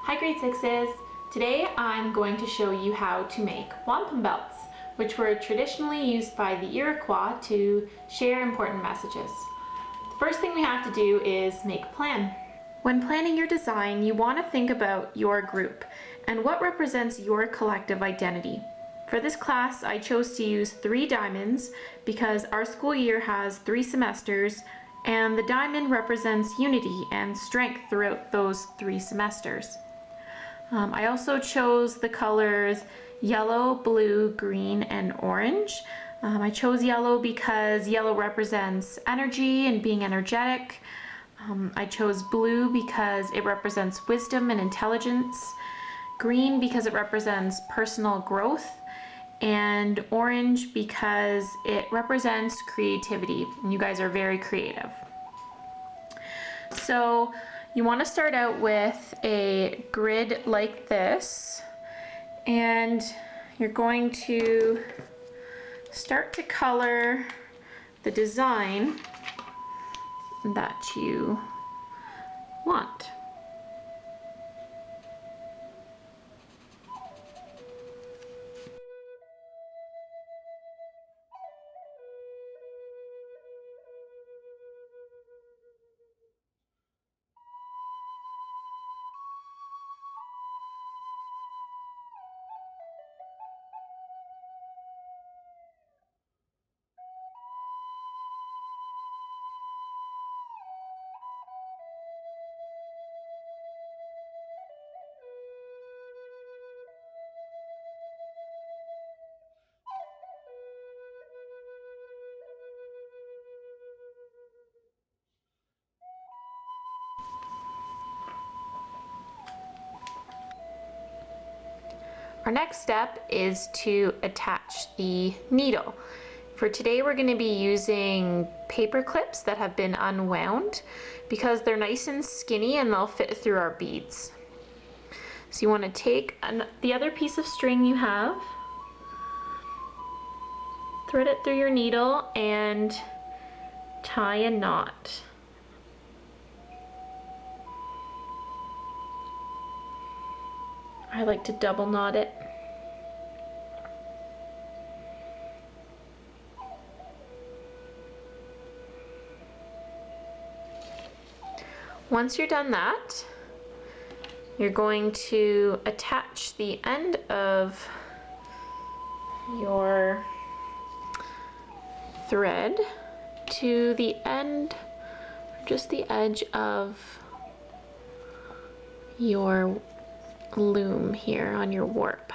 Hi grade 6s! Today I'm going to show you how to make wampum belts, which were traditionally used by the Iroquois to share important messages. The first thing we have to do is make a plan. When planning your design, you want to think about your group and what represents your collective identity. For this class, I chose to use 3 diamonds because our school year has 3 semesters and the diamond represents unity and strength throughout those 3 semesters. I also chose the colors yellow, blue, green, and orange. I chose yellow because yellow represents energy and being energetic. I chose blue because it represents wisdom and intelligence. Green because it represents personal growth. And orange because it represents creativity. And you guys are very creative. So you want to start out with a grid like this, and you're going to start to color the design that you want. Our next step is to attach the needle. For today we're going to be using paper clips that have been unwound because they're nice and skinny and they'll fit through our beads. So you want to take the other piece of string you have, thread it through your needle and tie a knot. I like to double knot it. Once you're done that, you're going to attach the end of your thread to the end, just the edge of your loom here on your warp.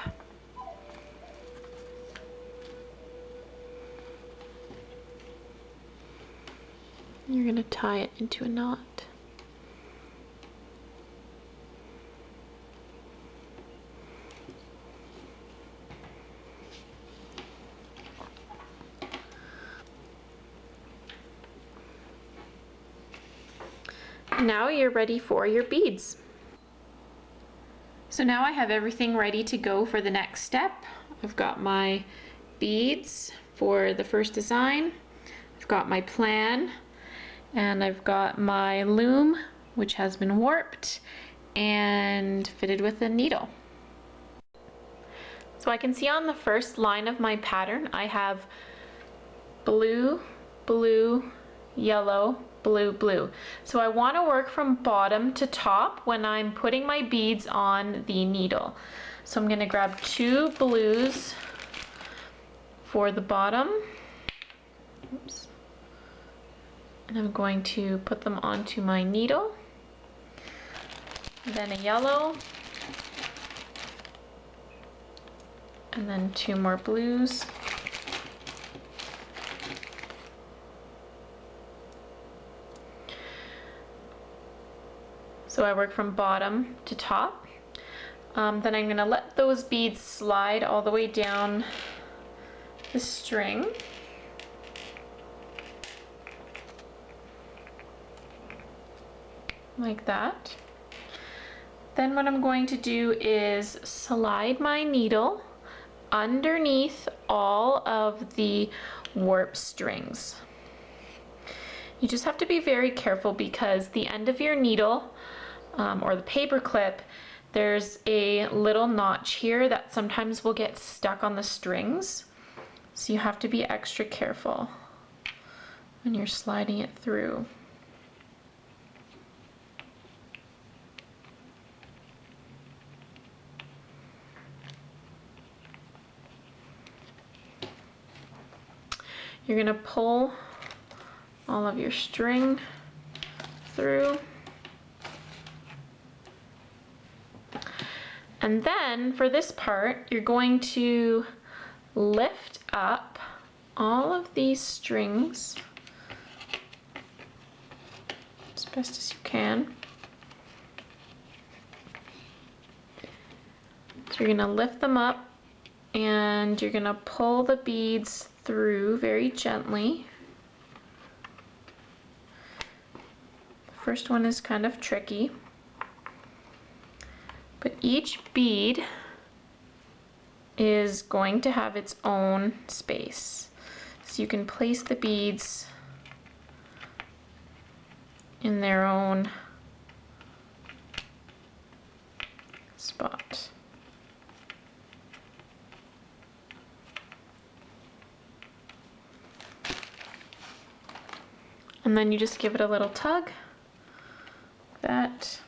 You're going to tie it into a knot. Now you're ready for your beads. So now I have everything ready to go for the next step. I've got my beads for the first design, I've got my plan, and I've got my loom, which has been warped and fitted with a needle. So I can see on the first line of my pattern, I have blue, blue, yellow, blue, blue. So I want to work from bottom to top when I'm putting my beads on the needle. So I'm going to grab 2 blues for the bottom. Oops. And I'm going to put them onto my needle. Then a yellow. And then 2 more blues. So I work from bottom to top. Then I'm going to let those beads slide all the way down the string. Like that. Then what I'm going to do is slide my needle underneath all of the warp strings. You just have to be very careful because the end of your needle or the paper clip there's a little notch here that sometimes will get stuck on the strings. So you have to be extra careful when you're sliding it through. You're gonna pull all of your string through. And then for this part, you're going to lift up all of these strings as best as you can. So you're gonna lift them up and you're gonna pull the beads through very gently. The first one is kind of tricky, but each bead is going to have its own space. So you can place the beads in their own spot. And then you just give it a little tug, like that,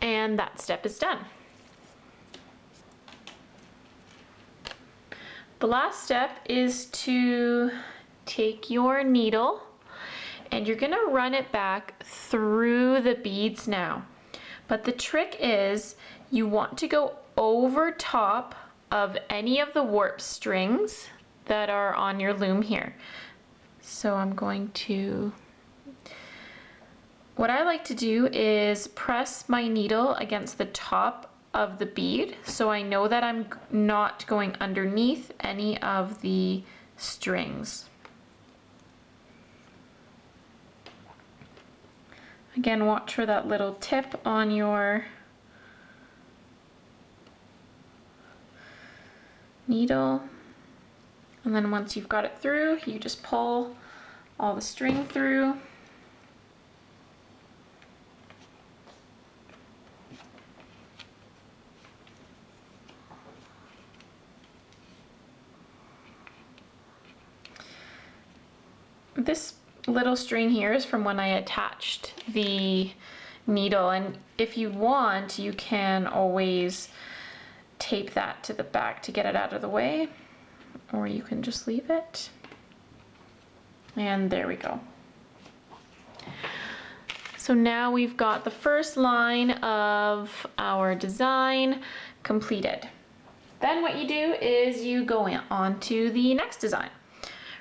and that step is done. The last step is to take your needle and you're gonna run it back through the beads now. But the trick is you want to go over top of any of the warp strings that are on your loom here. So I'm going to, what I like to do is press my needle against the top of the bead so I know that I'm not going underneath any of the strings. Again, watch for that little tip on your needle. And then once you've got it through, you just pull all the string through. This little string here is from when I attached the needle, and if you want, you can always tape that to the back to get it out of the way, or you can just leave it. And there we go. So now we've got the first line of our design completed. Then what you do is you go on to the next design,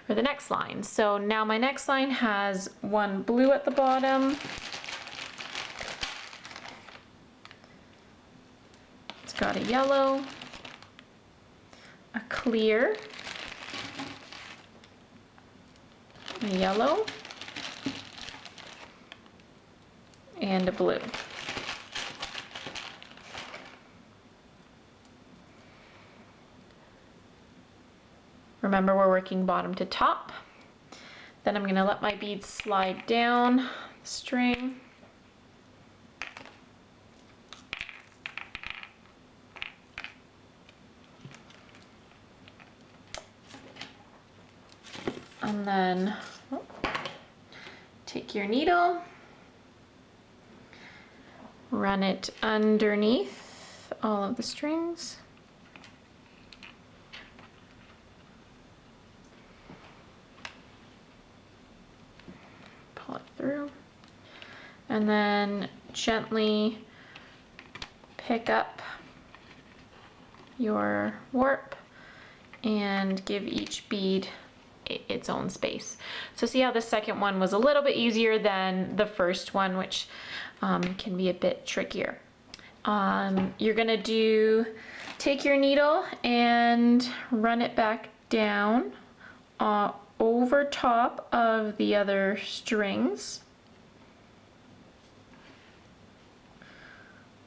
or the next line. So now my next line has one blue at the bottom. It's got a yellow, a clear, a yellow, and a blue. Remember, we're working bottom to top. Then I'm going to let my beads slide down the string. And then take your needle, run it underneath all of the strings. Pull it through. And then gently pick up your warp and give each bead its own space. So see how the second one was a little bit easier than the first one, which can be a bit trickier. You're gonna take your needle and run it back down over top of the other strings.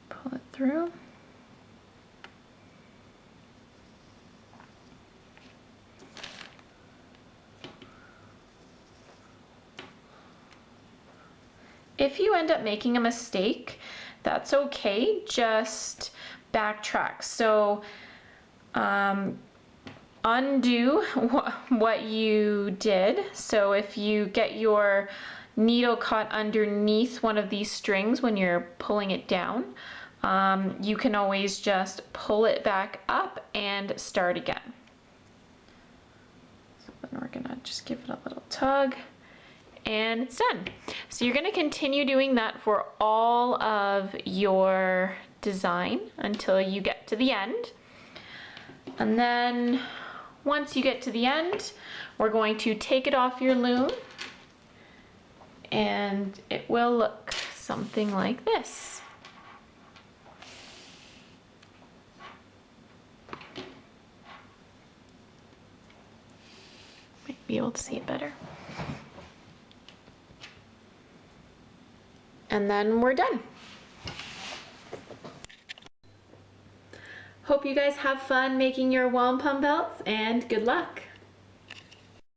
Pull it through. If you end up making a mistake, that's okay, just backtrack. So undo what you did. So if you get your needle caught underneath one of these strings when you're pulling it down, you can always just pull it back up and start again. So then we're gonna just give it a little tug and it's done. So you're gonna continue doing that for all of your design until you get to the end. And then once you get to the end, we're going to take it off your loom and it will look something like this. Might be able to see it better. And then we're done. Hope you guys have fun making your wampum belts and good luck.